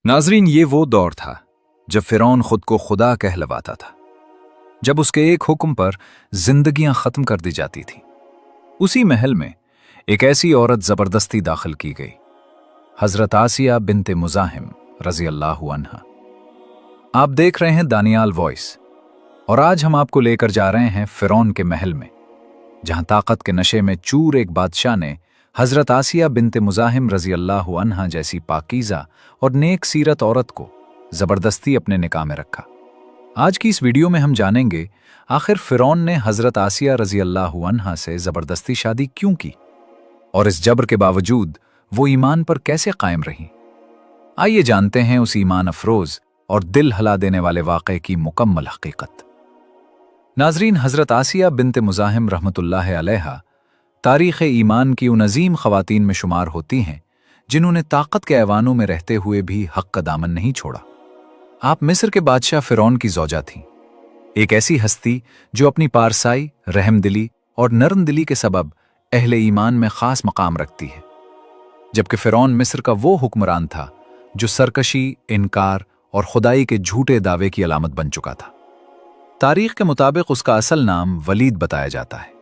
नाजरीन, ये वो दौर था जब फिरौन खुद को खुदा कहलवाता था, जब उसके एक हुक्म पर जिंदगियां खत्म कर दी जाती थीं। उसी महल में एक ऐसी औरत जबरदस्ती दाखिल की गई, हजरत आसिया बिन्ते मुजाहिम रजी अल्लाहु अन्हा। आप देख रहे हैं दानियाल वॉइस, और आज हम आपको लेकर जा रहे हैं फिरौन के महल में, जहां ताकत के नशे में चूर एक बादशाह ने हजरत आसिया बिन्ते मुजाहिम रजी अल्लाहु अन्हा जैसी पाकीज़ा और नेक सीरत औरत को जबरदस्ती अपने निकाह में रखा। आज की इस वीडियो में हम जानेंगे आखिर फिरौन ने हजरत आसिया रजी अल्लाहु अन्हा से जबरदस्ती शादी क्यों की, और इस जबर के बावजूद वो ईमान पर कैसे कायम रहीं। आइए जानते हैं उस ईमान अफरोज और दिल हिला देने वाले वाक़े की मुकम्मल हकीकत। नाजरीन, हजरत आसिया बिन्ते मुजाहिम रहमतुल्लाह अलैहा तारीख़ ईमान की उन अजीम ख़वातीन में शुमार होती हैं जिन्होंने ताकत के ऐवानों में रहते हुए भी हक़ का दामन नहीं छोड़ा। आप मिस्र के बादशाह फिरौन की ज़ौजा थीं, एक ऐसी हस्ती जो अपनी पारसाई, रहमदिली और नरमदिली के सबब अहले ईमान में ख़ास मकाम रखती है। जबकि फिरौन मिस्र का वो हुक्मरान था जो सरकशी, इनकार और खुदाई के झूठे दावे की अलामत बन चुका था। तारीख़ के मुताबिक उसका असल नाम वलीद बताया जाता है,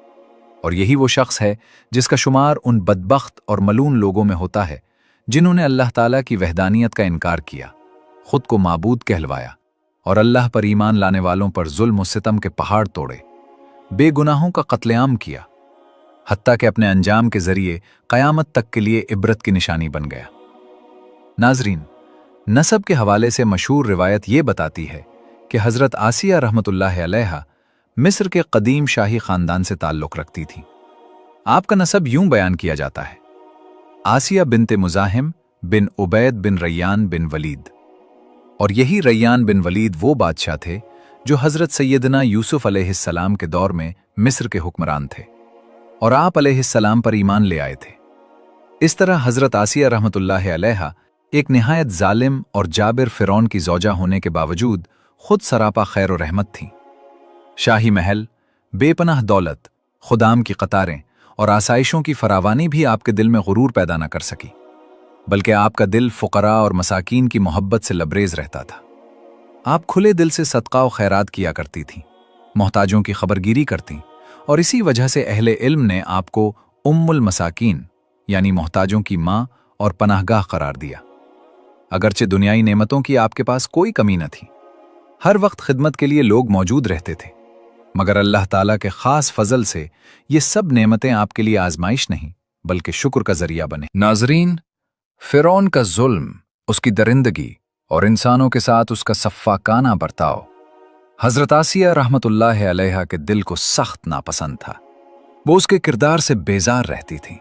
और यही वो शख्स है जिसका शुमार उन बदबख्त और मलून लोगों में होता है जिन्होंने अल्लाह ताला की वहदानियत का इनकार किया, खुद को माबूद कहलवाया और अल्लाह पर ईमान लाने वालों पर जुल्म और सितम के पहाड़ तोड़े, बेगुनाहों का कत्लेआम किया, हत्ता के अपने अंजाम के जरिए क़यामत तक के लिए इबरत की निशानी बन गया। नाजरीन, नसब के हवाले से मशहूर रिवायत ये बताती है कि हज़रत आसिया रहमतुल्लाह अलैहा मिस्र के कदीम शाही ख़ानदान से ताल्लुक़ रखती थी। आपका नसब यूं बयान किया जाता है, आसिया बिन्ते मुजाहिम बिन उबैद बिन रैयान बिन वलीद। और यही रैयान बिन वलीद वो बादशाह थे जो हज़रत सैयदना यूसुफ अलैहिस्सलाम के दौर में मिस्र के हुक्मरान थे, और आप अलैहिस्सलाम पर ईमान ले आए थे। इस तरह हज़रत आसिया रहमतुल्लाह अलैहा एक निहायत जालिम और जाबिर फिरौन की ज़ौजा होने के बावजूद खुद सरापा खैर और रहमत थीं। शाही महल, बेपनाह दौलत, खुदाम की कतारें और आसाइशों की फरावानी भी आपके दिल में गुरूर पैदा न कर सकी, बल्कि आपका दिल फ़ुक़रा और मसाकीन की मोहब्बत से लबरेज रहता था। आप खुले दिल से सदका और खैरात किया करती थीं, मोहताजों की खबरगिरी करतीं, और इसी वजह से अहले इल्म ने आपको उम्मुल मसाकीन यानी मोहताजों की माँ और पनाहगाह करार दिया। अगरचे दुनियाई नेमतों की आपके पास कोई कमी न थी, हर वक्त खिदमत के लिए लोग मौजूद रहते थे, मगर अल्लाह ताला के ख़ास फजल से ये सब नेमतें आपके लिए आजमाइश नहीं बल्कि शुक्र का जरिया बने। नाजरीन, फिरौन का जुल्म, उसकी दरिंदगी और इंसानों के साथ उसका सफ़ाकाना बर्ताव हज़रत आसिया रहमतुल्लाह अलैहा के दिल को सख्त नापसंद था। वो उसके किरदार से बेजार रहती थीं।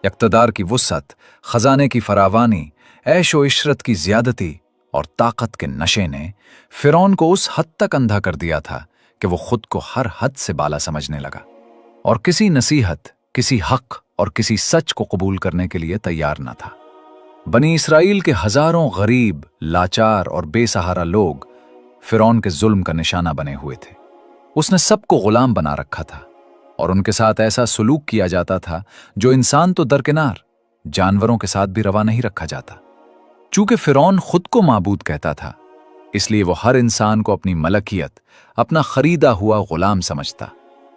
इक़्तिदार की वुसअत, ख़जाने की फरावानी, ऐश व इशरत की ज़्यादती और ताकत के नशे ने फिरौन को उस हद तक अंधा कर दिया था कि वो खुद को हर हद से बाला समझने लगा और किसी नसीहत, किसी हक और किसी सच को कबूल करने के लिए तैयार न था। बनी इसराइल के हजारों गरीब, लाचार और बेसहारा लोग फिरौन के जुल्म का निशाना बने हुए थे। उसने सबको गुलाम बना रखा था और उनके साथ ऐसा सुलूक किया जाता था जो इंसान तो दरकिनार, जानवरों के साथ भी रवा नहीं रखा जाता। चूंकि फिरौन खुद को माबूद कहता था, इसलिए वो हर इंसान को अपनी मलकियत, अपना खरीदा हुआ गुलाम समझता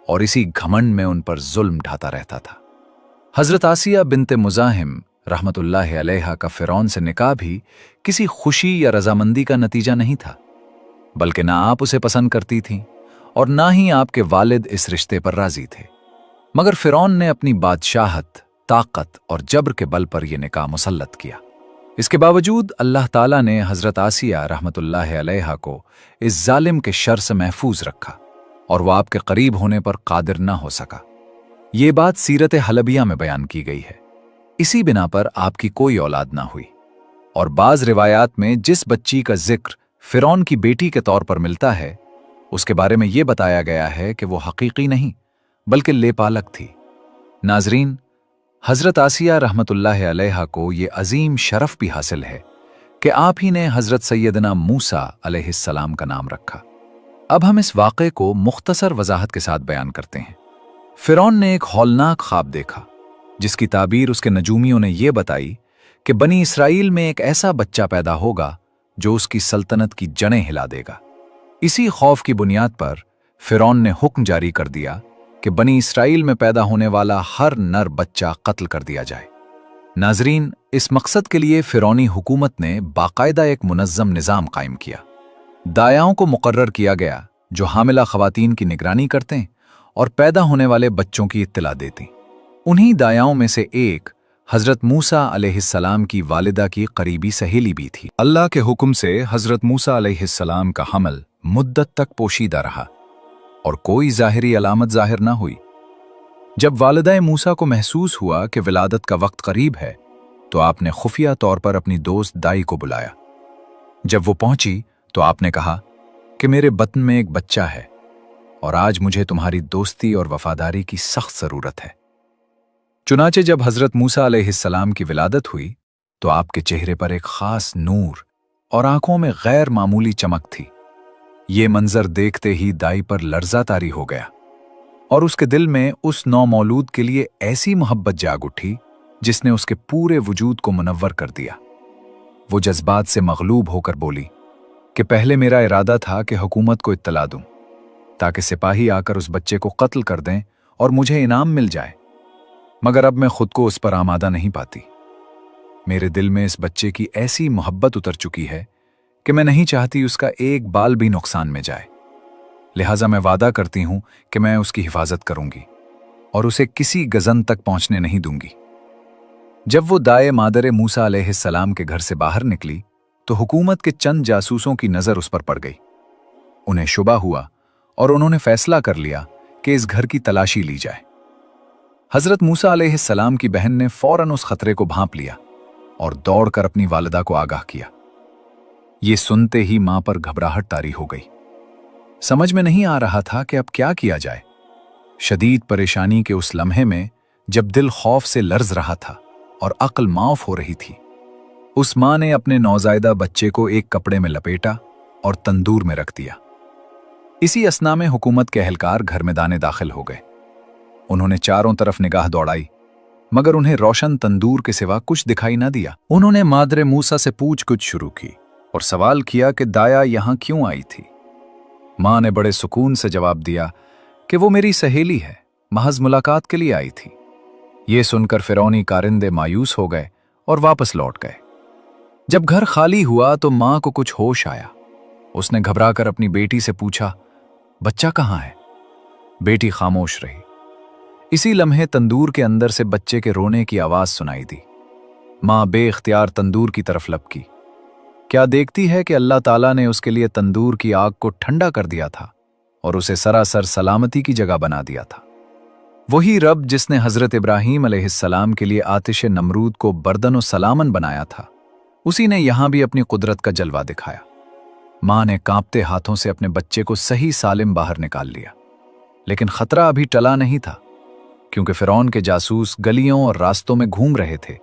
और इसी घमंड में उन पर जुल्म ढाता रहता था। हज़रत आसिया बिन्ते मुजाहिम रहमतुल्लाह अलैहा का फिरौन से निकाह भी किसी खुशी या रजामंदी का नतीजा नहीं था, बल्कि ना आप उसे पसंद करती थीं और ना ही आपके वालिद इस रिश्ते पर राजी थे। मगर फिरौन ने अपनी बादशाहत, ताकत और जबर के बल पर यह निकाह मुसल्लत किया। इसके बावजूद अल्लाह ताला ने हज़रत आसिया रहमतुल्लाह अलैहा को इस जालिम के शर से महफूज रखा और वह आपके करीब होने पर कादिर न हो सका। ये बात सीरत हलबिया में बयान की गई है। इसी बिना पर आपकी कोई औलाद ना हुई, और बाज़ रिवायात में जिस बच्ची का जिक्र फिरौन की बेटी के तौर पर मिलता है, उसके बारे में यह बताया गया है कि वो हकीकी नहीं बल्कि लेपालक थी। नाजरीन, हज़रत आसिया रहमतुल्लाह अलैहा को ये अजीम शरफ भी हासिल है कि आप ही ने हज़रत सैयदना मूसा अलैहिस्सलाम का नाम रखा। अब हम इस वाक़े को मुख्तसर वजाहत के साथ बयान करते हैं। फिरौन ने एक हौलनाक ख्वाब देखा जिसकी ताबीर उसके नजूमियों ने यह बताई کہ बनी इसराइल में एक ऐसा बच्चा पैदा होगा जो उसकी सल्तनत की जड़ें हिला देगा। इसी खौफ की बुनियाद पर फिरौन ने हुक्म जारी कर दिया कि बनी इसराइल में पैदा होने वाला हर नर बच्चा कत्ल कर दिया जाए। नाजरीन, इस मकसद के लिए फिरौनी हुकूमत ने बाकायदा एक मुनज़्ज़म निज़ाम कायम किया। दायाओं को मुकर्रर किया गया जो हामिला खवातीन की निगरानी करते और पैदा होने वाले बच्चों की इत्तला देती। उन्हीं दायाओं में से एक हज़रत मूसा अलैहिस्सलाम की वालिदा की करीबी सहेली भी थी। अल्लाह के हुक्म से हज़रत मूसा अलैहिस्सलाम का हमल मुद्दत तक पोशीदा रहा और कोई ज़ाहिरी अलामत ज़ाहिर ना हुई। जब वालिदा मूसा को महसूस हुआ कि विलादत का वक्त करीब है, तो आपने खुफिया तौर पर अपनी दोस्त दाई को बुलाया। जब वो पहुंची तो आपने कहा कि मेरे बतन में एक बच्चा है और आज मुझे तुम्हारी दोस्ती और वफादारी की सख्त ज़रूरत है। चुनाचे जब हज़रत मूसा अलैहिस्सलाम की विलादत हुई तो आपके चेहरे पर एक ख़ास नूर और आंखों में गैर मामूली चमक थी। ये मंजर देखते ही दाई पर लर्ज़ा तारी हो गया और उसके दिल में उस नौमौलूद के लिए ऐसी मोहब्बत जाग उठी जिसने उसके पूरे वजूद को मुनव्वर कर दिया। वो जज्बात से मगलूब होकर बोली कि पहले मेरा इरादा था कि हुकूमत को इत्तला दूं ताकि सिपाही आकर उस बच्चे को कत्ल कर दें और मुझे इनाम मिल जाए, मगर अब मैं खुद को उस पर आमादा नहीं पाती। मेरे दिल में इस बच्चे की ऐसी मोहब्बत उतर चुकी है कि मैं नहीं चाहती उसका एक बाल भी नुकसान में जाए। लिहाजा मैं वादा करती हूं कि मैं उसकी हिफाजत करूंगी और उसे किसी गजन तक पहुंचने नहीं दूंगी। जब वो दाए मादर मूसा अलैहिस्सलाम के घर से बाहर निकली तो हुकूमत के चंद जासूसों की नजर उस पर पड़ गई। उन्हें शुबा हुआ और उन्होंने फैसला कर लिया कि इस घर की तलाशी ली जाए। हजरत मूसा अलैहिस्सलाम की बहन ने फौरन उस खतरे को भांप लिया और दौड़कर अपनी वालिदा को आगाह किया। ये सुनते ही मां पर घबराहट तारी हो गई। समझ में नहीं आ रहा था कि अब क्या किया जाए। शदीद परेशानी के उस लम्हे में जब दिल खौफ से लर्ज रहा था और अक्ल माफ हो रही थी, उस मां ने अपने नौजायदा बच्चे को एक कपड़े में लपेटा और तंदूर में रख दिया। इसी असना में हुकूमत के एहलकार घर में दाने दाखिल हो गए। उन्होंने चारों तरफ निगाह दौड़ाई, मगर उन्हें रोशन तंदूर के सिवा कुछ दिखाई न दिया। उन्होंने मादरे मूसा से पूछ-गुछ शुरू की और सवाल किया कि दाया यहां क्यों आई थी। मां ने बड़े सुकून से जवाब दिया कि वो मेरी सहेली है, महज मुलाकात के लिए आई थी। ये सुनकर फिरौनी कारिंदे मायूस हो गए और वापस लौट गए। जब घर खाली हुआ तो मां को कुछ होश आया। उसने घबराकर अपनी बेटी से पूछा, बच्चा कहाँ है? बेटी खामोश रही। इसी लम्हे तंदूर के अंदर से बच्चे के रोने की आवाज सुनाई दी। मां बेख्तियार तंदूर की तरफ लपकी। क्या देखती है कि अल्लाह ताला ने उसके लिए तंदूर की आग को ठंडा कर दिया था और उसे सरासर सलामती की जगह बना दिया था। वही रब जिसने हजरत इब्राहीम अलैहिस्सलाम के लिए आतिश नमरूद को बर्दन सलामन बनाया था, उसी ने यहां भी अपनी कुदरत का जलवा दिखाया। मां ने कांपते हाथों से अपने बच्चे को सही सालिम बाहर निकाल लिया, लेकिन खतरा अभी टला नहीं था, क्योंकि फिरौन के जासूस गलियों और रास्तों में घूम रहे थे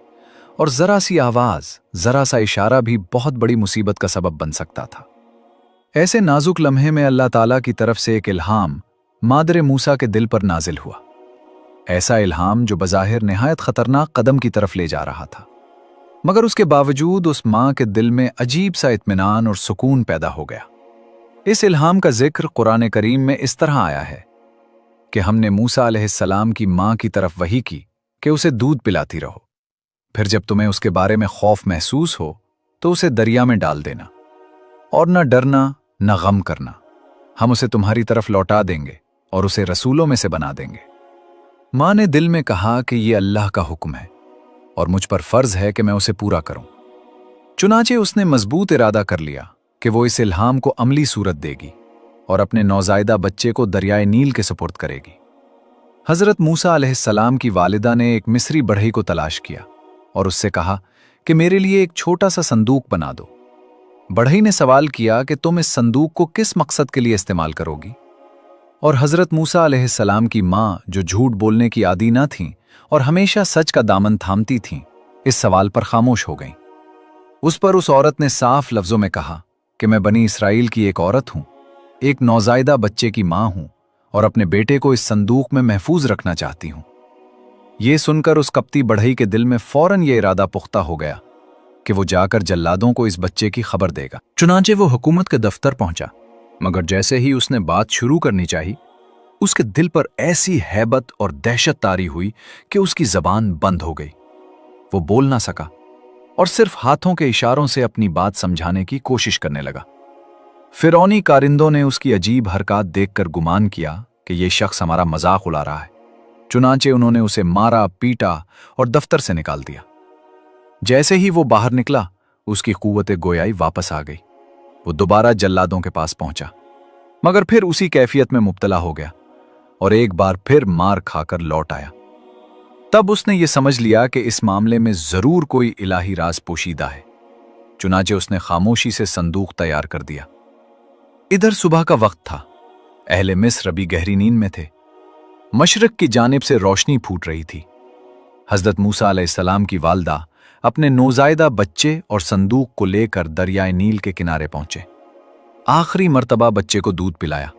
और जरा सी आवाज, जरा सा इशारा भी बहुत बड़ी मुसीबत का सबब बन सकता था। ऐसे नाजुक लम्हे में अल्लाह ताला की तरफ से एक इल्हाम मादरे मूसा के दिल पर नाजिल हुआ। ऐसा इल्हाम जो बज़ाहिर निहायत खतरनाक कदम की तरफ ले जा रहा था, मगर उसके बावजूद उस मां के दिल में अजीब सा इत्मीनान और सुकून पैदा हो गया। इस इल्हाम का जिक्र कुरान करीम में इस तरह आया है कि हमने मूसा अलैहिस्सलाम की मां की तरफ वही की कि उसे दूध पिलाती रहो, फिर जब तुम्हें उसके बारे में खौफ महसूस हो तो उसे दरिया में डाल देना और न डरना न गम करना। हम उसे तुम्हारी तरफ लौटा देंगे और उसे रसूलों में से बना देंगे। मां ने दिल में कहा कि यह अल्लाह का हुक्म है और मुझ पर फर्ज है कि मैं उसे पूरा करूं। चुनाचे उसने मजबूत इरादा कर लिया कि वो इस इल्हाम को अमली सूरत देगी और अपने नौजायदा बच्चे को दरियाए नील के सुपुर्द करेगी। हजरत मूसा अलैहिस्सलाम की वालिदा ने एक मिस्री बढ़ई को तलाश किया और उससे कहा कि मेरे लिए एक छोटा सा संदूक बना दो। बढ़ई ने सवाल किया कि तुम इस संदूक को किस मकसद के लिए इस्तेमाल करोगी? और हजरत मूसा अलैहिस्सलाम की मां, जो झूठ बोलने की आदी न थीं और हमेशा सच का दामन थामती थीं, इस सवाल पर खामोश हो गईं। उस पर उस औरत ने साफ लफ्जों में कहा कि मैं बनी इसराइल की एक औरत हूं, एक नौजायदा बच्चे की मां हूं और अपने बेटे को इस संदूक में महफूज रखना चाहती हूं। ये सुनकर उस कपटी बढ़ई के दिल में फौरन ये इरादा पुख्ता हो गया कि वो जाकर जल्लादों को इस बच्चे की खबर देगा। चुनांचे वो हुकूमत के दफ्तर पहुंचा, मगर जैसे ही उसने बात शुरू करनी चाहिए, उसके दिल पर ऐसी हैबत और दहशत तारी हुई कि उसकी जबान बंद हो गई। वो बोल ना सका और सिर्फ हाथों के इशारों से अपनी बात समझाने की कोशिश करने लगा। फिरौनी कारिंदों ने उसकी अजीब हरकत देखकर गुमान किया कि ये शख्स हमारा मजाक उड़ा रहा है। चुनांचे उन्होंने उसे मारा, पीटा और दफ्तर से निकाल दिया। जैसे ही वो बाहर निकला, उसकी कुव्वते गोयाई वापस आ गई। वो दोबारा जल्लादों के पास पहुंचा, मगर फिर उसी कैफियत में मुब्तला हो गया और एक बार फिर मार खाकर लौट आया। तब उसने ये समझ लिया कि इस मामले में जरूर कोई इलाही राज पोशीदा है। चुनांचे उसने खामोशी से संदूक तैयार कर दिया। इधर सुबह का वक्त था। अहले मिस्र अभी गहरी नींद में थे। मशरक की जानिब से रोशनी फूट रही थी। हजरत मूसा अलैहिस्सलाम की वालदा अपने नौजायदा बच्चे और संदूक को लेकर दरियाए नील के किनारे पहुंचे। आखिरी मर्तबा बच्चे को दूध पिलाया,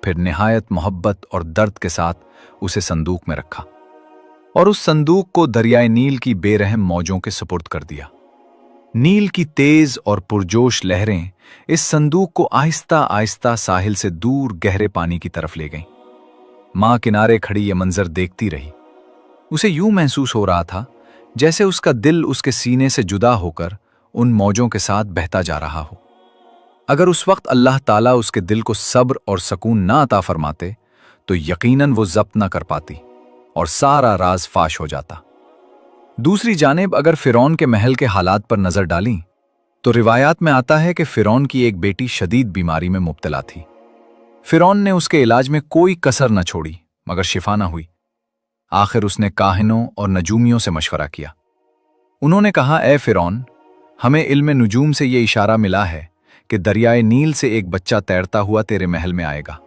फिर निहायत मोहब्बत और दर्द के साथ उसे संदूक में रखा और उस संदूक को दरियाए नील की बेरहम मौजों के सुपुर्द कर दिया। नील की तेज और पुरजोश लहरें इस संदूक को आहिस्ता आहिस्ता साहिल से दूर गहरे पानी की तरफ ले गईं। मां किनारे खड़ी ये मंजर देखती रही। उसे यूं महसूस हो रहा था जैसे उसका दिल उसके सीने से जुदा होकर उन मौजों के साथ बहता जा रहा हो। अगर उस वक्त अल्लाह ताला उसके दिल को सब्र और सकून ना अता फरमाते तो यकीनन वो जब्त ना कर पाती और सारा राज फाश हो जाता। दूसरी जानिब अगर फिरौन के महल के हालात पर नजर डाली तो रिवायात में आता है कि फिरौन की एक बेटी शदीद बीमारी में मुब्तला थी। फिरौन ने उसके इलाज में कोई कसर न छोड़ी, मगर शिफा न हुई। आखिर उसने काहिनों और नजूमियों से मशवरा किया। उन्होंने कहा, ए फिरौन, हमें इल्म नुजूम से ये इशारा मिला है कि दरियाए नील से एक बच्चा तैरता हुआ तेरे महल में आएगा।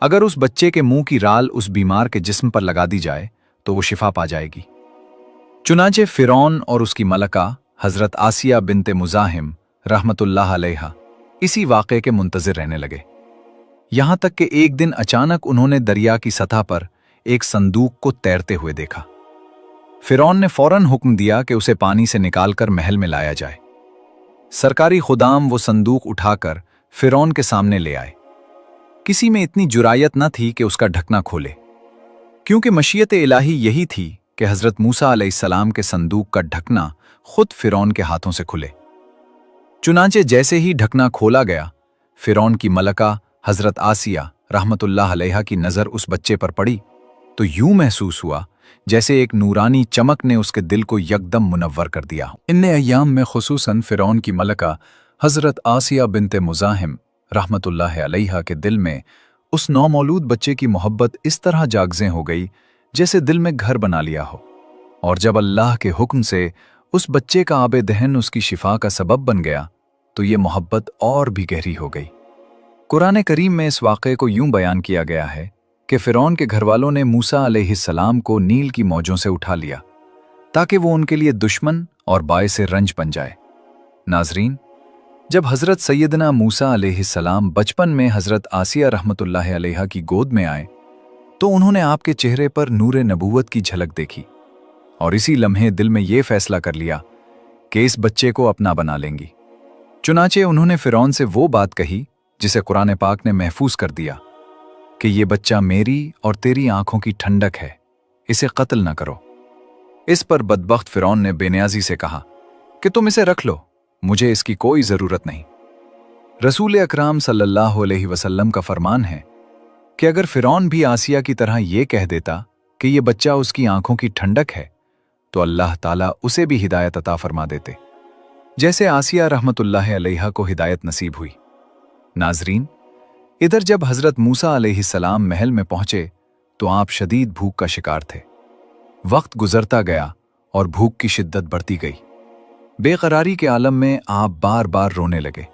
अगर उस बच्चे के मुंह की राल उस बीमार के जिस्म पर लगा दी जाए तो वो शिफा पा जाएगी। चुनांचे फिरौन और उसकी मलका हजरत आसिया बिनते मुजाहिम रहमतुल्लाह अलैहा इसी वाक़े के मुंतज़िर रहने लगे। यहां तक कि एक दिन अचानक उन्होंने दरिया की सतह पर एक संदूक को तैरते हुए देखा। फिरौन ने फौरन हुक्म दिया कि उसे पानी से निकालकर महल में लाया जाए। सरकारी खुदाम वो संदूक उठाकर फिरौन के सामने ले आए। किसी में इतनी जुरायत न थी कि उसका ढकना खोले, क्योंकि मशीयत इलाही यही थी कि हजरत मूसा अलैहिस्सलाम के संदूक का ढकना खुद फिरौन के हाथों से खुले। चुनांचे जैसे ही ढकना खोला गया, फिरौन की मलका हजरत आसिया रहमतुल्लाह अलैहा की नजर उस बच्चे पर पड़ी तो यूं महसूस हुआ जैसे एक नूरानी चमक ने उसके दिल को यकदम मुनव्वर कर दिया। इन अय्याम में खुसूसन फिरौन की मलका हजरत आसिया बिनते मुजाहिम रहमतुल्लाह अलैहा के दिल में उस नौमौलूद बच्चे की मोहब्बत इस तरह जागज़ें हो गई जैसे दिल में घर बना लिया हो। और जब अल्लाह के हुक्म से उस बच्चे का आबे दहन उसकी शिफा का सबब बन गया तो ये मोहब्बत और भी गहरी हो गई। कुरान करीम में इस वाक़े को यूं बयान किया गया है कि फिरौन के घरवालों ने मूसा अलैहिस्सलाम को नील की मौजों से उठा लिया ताकि वो उनके लिए दुश्मन और बायस रंज बन जाए। नाजरीन, जब हज़रत सैयदना मूसा अलैहिस्सलाम बचपन में हज़रत आसिया रहमतुल्लाह अलैहा की गोद में आए तो उन्होंने आपके चेहरे पर नूर नबूवत की झलक देखी और इसी लम्हे दिल में ये फैसला कर लिया कि इस बच्चे को अपना बना लेंगी। चुनांचे उन्होंने फिरौन से वो बात कही जिसे कुरान पाक ने महफूज कर दिया कि ये बच्चा मेरी और तेरी आंखों की ठंडक है, इसे कत्ल न करो। इस पर बदबख्त फिरौन ने बेनियाजी से कहा कि तुम इसे रख लो, मुझे इसकी कोई जरूरत नहीं। रसूल अकराम सल्लल्लाहु अलैहि वसल्लम का फरमान है कि अगर फिरौन भी आसिया की तरह ये कह देता कि ये बच्चा उसकी आंखों की ठंडक है तो अल्लाह ताला उसे भी हिदायत अता फरमा देते, जैसे आसिया रहमतुल्लाह अलैहा को हिदायत नसीब हुई। नाजरीन, इधर जब हजरत मूसा अलैहिस्सलाम महल में पहुंचे तो आप शदीद भूख का शिकार थे। वक्त गुजरता गया और भूख की शिद्दत बढ़ती गई। बेकरारी के आलम में आप बार बार रोने लगे।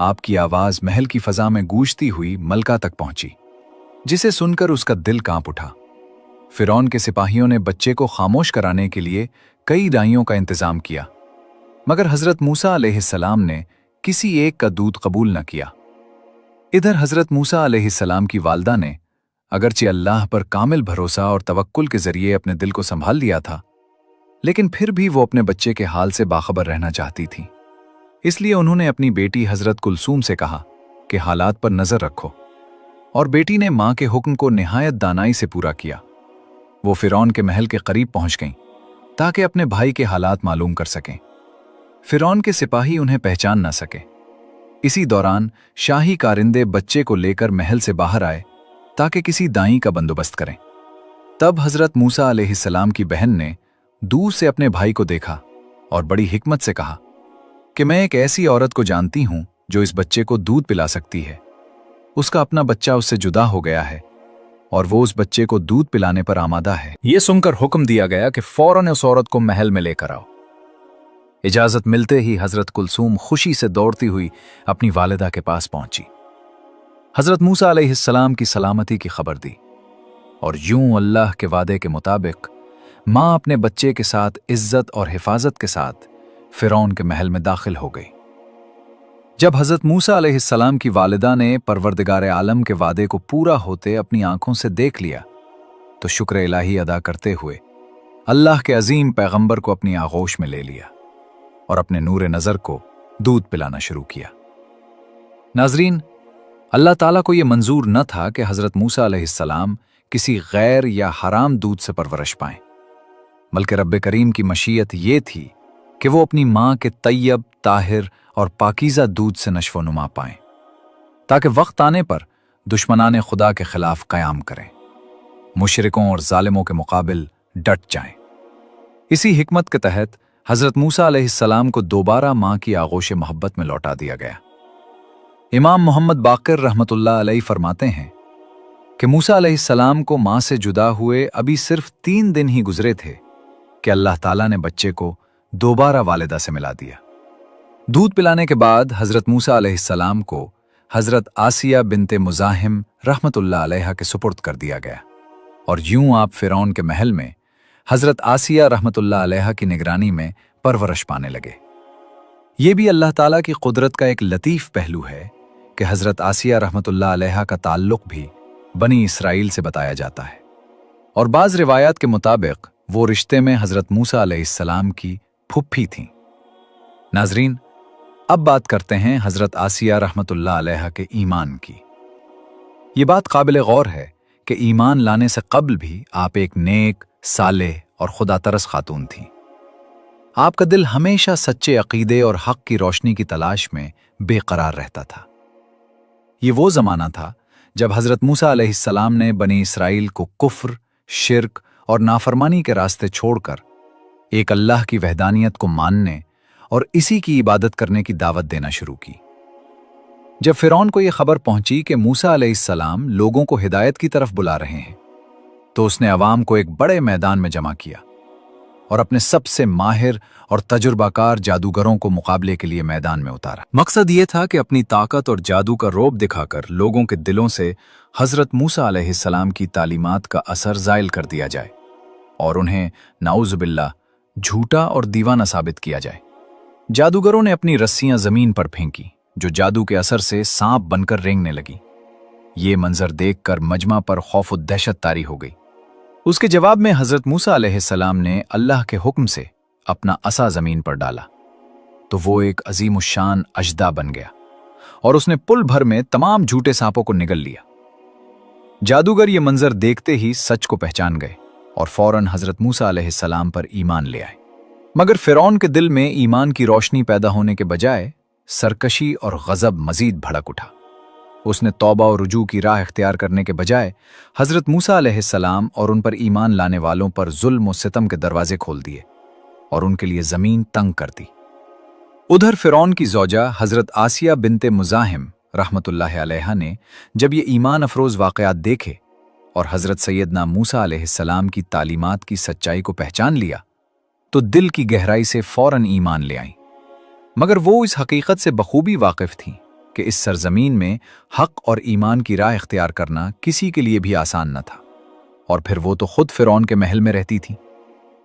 आपकी आवाज महल की फजा में गूंजती हुई मलका तक पहुंची, जिसे सुनकर उसका दिल कांप उठा। फिरौन के सिपाहियों ने बच्चे को खामोश कराने के लिए कई दाइयों का इंतजाम किया, मगर हजरत मूसा अलैहिस्सलाम ने किसी एक का दूध कबूल न किया। इधर हजरत मूसा अलैहिस्सलाम की वालदा ने अगरचे अल्लाह पर कामिल भरोसा और तवक्कुल के जरिए अपने दिल को संभाल लिया था, लेकिन फिर भी वो अपने बच्चे के हाल से बाखबर रहना चाहती थी। इसलिए उन्होंने अपनी बेटी हजरत कुलसूम से कहा कि हालात पर नजर रखो, और बेटी ने मां के हुक्म को निहायत दानाई से पूरा किया। वो फिरौन के महल के करीब पहुंच गईं ताकि अपने भाई के हालात मालूम कर सकें। फिरौन के सिपाही उन्हें पहचान न सके। इसी दौरान शाही कारिंदे बच्चे को लेकर महल से बाहर आए ताकि किसी दाई का बंदोबस्त करें। तब हजरत मूसा अलैहिस्सलाम की बहन ने दूर से अपने भाई को देखा और बड़ी हिकमत से कहा कि मैं एक ऐसी औरत को जानती हूं जो इस बच्चे को दूध पिला सकती है। उसका अपना बच्चा उससे जुदा हो गया है और वो उस बच्चे को दूध पिलाने पर आमादा है। यह सुनकर हुक्म दिया गया कि फौरन उस औरत को महल में लेकर आओ। इजाजत मिलते ही हजरत कुलसूम खुशी से दौड़ती हुई अपनी वालिदा के पास पहुंची, हजरत मूसा अलैहिस्सलाम की सलामती की खबर दी, और यूं अल्लाह के वादे के मुताबिक मां अपने बच्चे के साथ इज्जत और हिफाजत के साथ फिरौन के महल में दाखिल हो गई। जब हजरत मूसा अलैहिस्सलाम की वालिदा ने परवरदिगार आलम के वादे को पूरा होते अपनी आंखों से देख लिया तो शुक्र इलाही अदा करते हुए अल्लाह के अजीम पैगंबर को अपनी आगोश में ले लिया और अपने नूरे नजर को दूध पिलाना शुरू किया। नाजरीन, अल्लाह ताला को यह मंजूर न था कि हजरत मूसा अलैहिस्सलाम किसी गैर या हराम दूध से परवरिश पाएं, बल्कि रब्बे करीम की मशीयत ये थी कि वो अपनी मां के तैयब, ताहिर और पाकीज़ा दूध से नश्व नुमा पाएं, ताकि वक्त आने पर दुश्मनाने खुदा के खिलाफ क़याम करें, मुशरिकों और जालिमों के मुकाबिल डट जाएं। इसी हिकमत के तहत हजरत मूसा अलैहिस्सलाम को दोबारा मां की आगोश मोहब्बत में लौटा दिया गया। इमाम मोहम्मद बाक़िर रहमतुल्लाह अलैहि फरमाते हैं कि मूसा अलैहिस्सलाम को मां से जुदा हुए अभी सिर्फ 3 दिन ही गुजरे थे कि अल्लाह ताला ने बच्चे को दोबारा वालिदा से मिला दिया। दूध पिलाने के बाद हजरत मूसा अलैहिस्सलाम को हजरत आसिया बिनते मुज़ाहिम रहमतुल्लाह अलैहा के सुपुर्द कर दिया गया, और यूं आप फिरौन के महल में हजरत आसिया रहमतुल्लाह अलैहा की निगरानी में परवरिश पाने लगे। ये भी अल्लाह ताला की कुदरत का एक लतीफ़ पहलू है कि हजरत आसिया रहमतुल्लाह अलैहा का ताल्लुक भी बनी इसराइल से बताया जाता है, और बाज़ रिवायात के मुताबिक वो रिश्ते में हजरत मूसा अलैहिस्सलाम की फुफ्फी थीं। नाजरीन, अब बात करते हैं हजरत आसिया रहमतुल्लाह अलैहा के ईमान की। ये बात काबिल गौर है कि ईमान लाने से कब्ल भी आप एक नेक, सालेह और खुदा तरस खातून थीं। आपका दिल हमेशा सच्चे अकीदे और हक की रोशनी की तलाश में बेकरार रहता था। ये वो जमाना था जब हजरत मूसा अलैहिस्सलाम ने बनी इसराइल को कुफ्र, शिर्क और नाफरमानी के रास्ते छोड़कर एक अल्लाह की वहदानियत को मानने और इसी की इबादत करने की दावत देना शुरू की। जब फिरौन को यह खबर पहुंची कि मूसा अलैहिस्सलाम लोगों को हिदायत की तरफ बुला रहे हैं, तो उसने अवाम को एक बड़े मैदान में जमा किया और अपने सबसे माहिर और तजुर्बाकार जादूगरों को मुकाबले के लिए मैदान में उतारा। मकसद ये था कि अपनी ताकत और जादू का रौब दिखाकर लोगों के दिलों से हजरत मूसा अलैहिस्सलाम की तालीमात का असर ज़ाइल कर दिया जाए और उन्हें नाउज़ुबिल्लाह झूठा और दीवाना साबित किया जाए। जादूगरों ने अपनी रस्सियां जमीन पर फेंकी, जो जादू के असर से सांप बनकर रेंगने लगी। ये मंजर देखकर मजमा पर खौफ और दहशत तारी हो गई। उसके जवाब में हजरत मूसा अलैहिस्सलाम ने अल्लाह के हुक्म से अपना असा जमीन पर डाला तो वो एक अजीमुशान अजदा बन गया और उसने पुल भर में तमाम झूठे सांपों को निगल लिया। जादूगर ये मंजर देखते ही सच को पहचान गए और फौरन हजरत मूसा अलैहिस्सलाम पर ईमान ले आए। मगर फिरौन के दिल में ईमान की रोशनी पैदा होने के बजाय सरकशी और गजब मजीद भड़क उठा। उसने तौबा और रुजू की राह इख्तियार करने के बजाय हजरत मूसा अलैहिस्सलाम और उन पर ईमान लाने वालों पर जुल्म और सितम के दरवाजे खोल दिए और उनके लिए जमीन तंग कर दी। उधर फिरौन की ज़ौजा हजरत आसिया बिनते मुज़ाहिम रहमतुल्लाह अलैहा ने जब ये ईमान अफरोज वाक़यात देखे और हजरत सैयदना मूसा अलैहिस्सलाम की तालीमात की सच्चाई को पहचान लिया तो दिल की गहराई से फौरन ईमान ले आईं। मगर वो इस हकीकत से बखूबी वाकिफ थीं कि इस सरजमीन में हक और ईमान की राह इख्तियार करना किसी के लिए भी आसान न था, और फिर वो तो खुद फिरौन के महल में रहती थीं।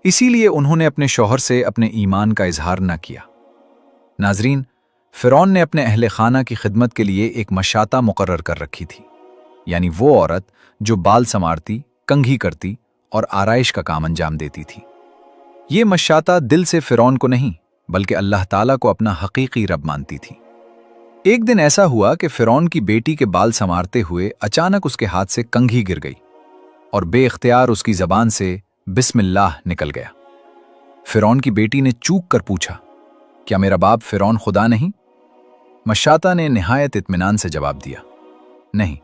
इसीलिए उन्होंने अपने शौहर से अपने ईमान का इजहार न किया। नाजरीन, फिरौन ने अपने अहले खाना की खिदमत के लिए एक मशाता मुकर्रर कर रखी थी, यानी वो औरत जो बाल संवारती, कंघी करती और आराइश का काम अंजाम देती थी। ये मशाता दिल से फिरौन को नहीं बल्कि अल्लाह ताला को अपना हकीकी रब मानती थी। एक दिन ऐसा हुआ कि फिरौन की बेटी के बाल संवारते हुए अचानक उसके हाथ से कंघी गिर गई और बेइख्तियार उसकी जबान से बिस्मिल्लाह निकल गया। फिरौन की बेटी ने चूक कर पूछा, क्या मेरा बाप फिरौन खुदा नहीं? मशाता ने निहायत इत्मीनान से जवाब दिया, नहीं,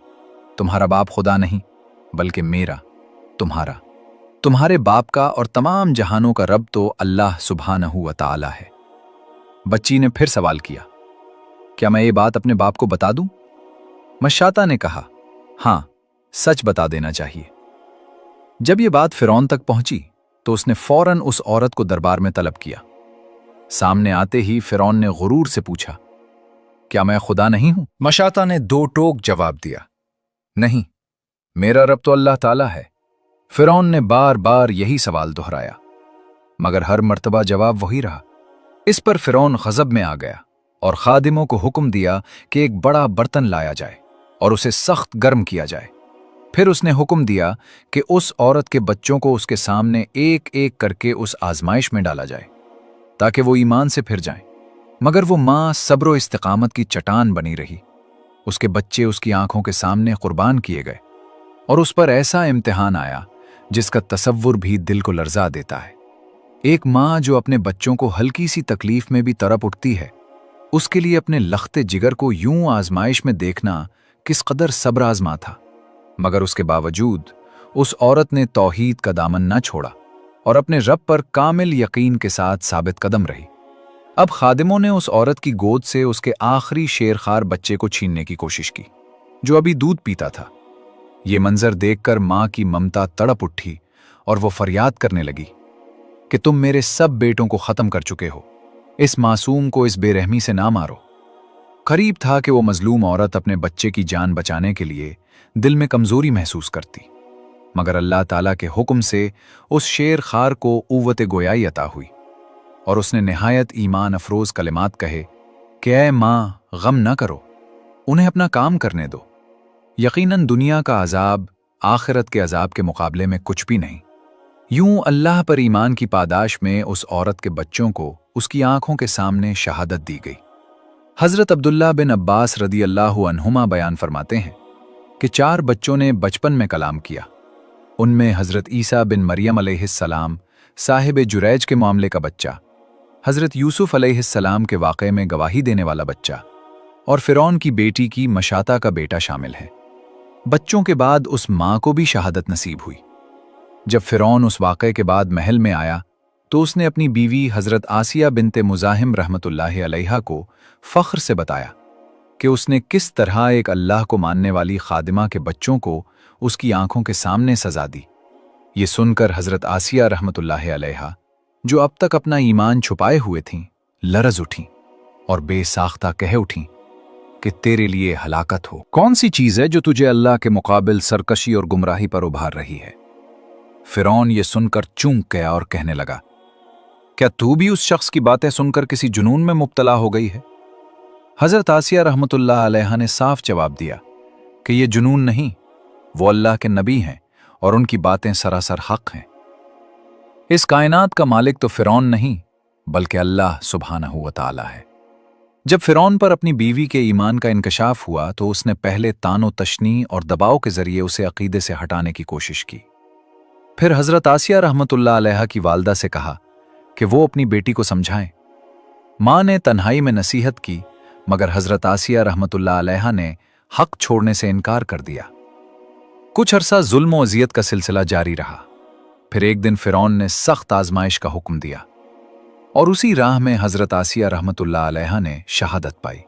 तुम्हारा बाप खुदा नहीं बल्कि मेरा, तुम्हारा, तुम्हारे बाप का और तमाम जहानों का रब तो अल्लाह सुब्हानहू व तआला है। बच्ची ने फिर सवाल किया, क्या मैं ये बात अपने बाप को बता दूं? मशाता ने कहा, हां, सच बता देना चाहिए। जब ये बात फिरौन तक पहुंची तो उसने फौरन उस औरत को दरबार में तलब किया। सामने आते ही फिरौन ने गुरूर से पूछा, क्या मैं खुदा नहीं हूं? मशाता ने दो टोक जवाब दिया, नहीं, मेरा रब तो अल्लाह ताला है। फिरौन ने बार बार यही सवाल दोहराया, मगर हर मर्तबा जवाब वही रहा। इस पर फिरौन गज़ब में आ गया और खादिमों को हुक्म दिया कि एक बड़ा बर्तन लाया जाए और उसे सख्त गर्म किया जाए। फिर उसने हुक्म दिया कि उस औरत के बच्चों को उसके सामने एक एक करके उस आजमाइश में डाला जाए ताकि वो ईमान से फिर जाएं। मगर वो माँ सब्र और इस्तिकामत की चट्टान बनी रही। उसके बच्चे उसकी आंखों के सामने कुर्बान किए गए और उस पर ऐसा इम्तिहान आया जिसका तसव्वुर भी दिल को लर्जा देता है। एक माँ जो अपने बच्चों को हल्की सी तकलीफ में भी तड़प उठती है, उसके लिए अपने लख्ते जिगर को यूं आजमाइश में देखना किस कदर सब्र आजमा था। मगर उसके बावजूद उस औरत ने तौहीद का दामन न छोड़ा और अपने रब पर कामिल यकीन के साथ साबित कदम रही। अब खादिमों ने उस औरत की गोद से उसके आखिरी शेरखार बच्चे को छीनने की कोशिश की जो अभी दूध पीता था। ये मंजर देखकर मां की ममता तड़प उठी और वो फरियाद करने लगी कि तुम मेरे सब बेटों को खत्म कर चुके हो, इस मासूम को इस बेरहमी से ना मारो। करीब था कि वो मजलूम औरत अपने बच्चे की जान बचाने के लिए दिल में कमजोरी महसूस करती, मगर अल्लाह ताला के हुक्म से उस शेर खार को क़ुव्वत गोयाई अता हुई और उसने निहायत ईमान अफरोज कलिमात कहे कि ऐ माँ, गम न करो, उन्हें अपना काम करने दो। यकीनन दुनिया का अजाब आखिरत के अजाब के मुकाबले में कुछ भी नहीं। यूं अल्लाह पर ईमान की पादाश में उस औरत के बच्चों को उसकी आंखों के सामने शहादत दी गई। हजरत अब्दुल्ला बिन अब्बास रदी अल्लाहु अन्हुमा बयान फरमाते हैं कि 4 बच्चों ने बचपन में कलाम किया। उनमें हजरत ईसा बिन मरियम अलैहिस्सलाम साहिब जुरैज के मामले का बच्चा, हजरत यूसुफ अलैहिस्सलाम के वाक़े में गवाही देने वाला बच्चा और फिरौन की बेटी की मशाता का बेटा शामिल है। बच्चों के बाद उस माँ को भी शहादत नसीब हुई। जब फिरौन उस वाक़े के बाद महल में आया तो उसने अपनी बीवी हजरत आसिया बिनते मुज़ाहिम रहमतुल्लाहि अलैहा को फ़ख्र से बताया कि उसने किस तरह एक अल्लाह को मानने वाली खादिमा के बच्चों को उसकी आंखों के सामने सजा दी। ये सुनकर हजरत आसिया रहमतुल्लाहि अलैहा, जो अब तक अपना ईमान छुपाए हुए थीं, लरज उठीं और बेसाख्ता कह उठीं कि तेरे लिए हलाकत हो। कौन सी चीज़ है जो तुझे अल्लाह के मुकाबिल सरकशी और गुमराही पर उभार रही है? फिरौन ये सुनकर चूक गया और कहने लगा, क्या तू भी उस शख्स की बातें सुनकर किसी जुनून में मुब्तला हो गई है? हजरत आसिया रहमतुल्लाह अलैहा ने साफ जवाब दिया कि ये जुनून नहीं, वो अल्लाह के नबी हैं और उनकी बातें सरासर हक हैं। इस कायनात का मालिक तो फिरौन नहीं बल्कि अल्लाह सुब्हानहू व तआला है। जब फिरौन पर अपनी बीवी के ईमान का इंकशाफ हुआ तो उसने पहले तानो तशनी और दबाव के जरिए उसे अकीदे से हटाने की कोशिश की। फिर हजरत आसिया रहमतुल्लाह अलैहा की वालदा से कहा कि वो अपनी बेटी को समझाएं। माँ ने तन्हाई में नसीहत की, मगर हजरत आसिया रहमतुल्लाह अलैहा ने हक छोड़ने से इनकार कर दिया। कुछ अरसा जुल्म और अज़ियत का सिलसिला जारी रहा। फिर एक दिन फिरौन ने सख्त आजमाइश का हुक्म दिया और उसी राह में हजरत आसिया रहमतुल्लाह अलैहा ने शहादत पाई।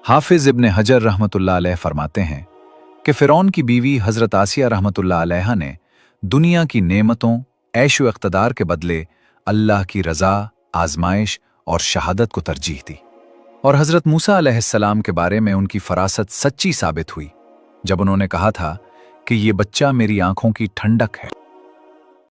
हाफिज इब्न हजर रहमतुल्लाह अलैह फरमाते हैं कि फिरौन की बीवी हजरत आसिया रहमतुल्लाह अलैहा ने दुनिया की नेमतों, ऐश व इक़्तिदार के बदले अल्लाह की रज़ा, आजमाइश और शहादत को तरजीह दी। और हजरत मूसा अलैहिस्सलाम के बारे में उनकी फरासत सच्ची साबित हुई जब उन्होंने कहा था कि ये बच्चा मेरी आंखों की ठंडक है।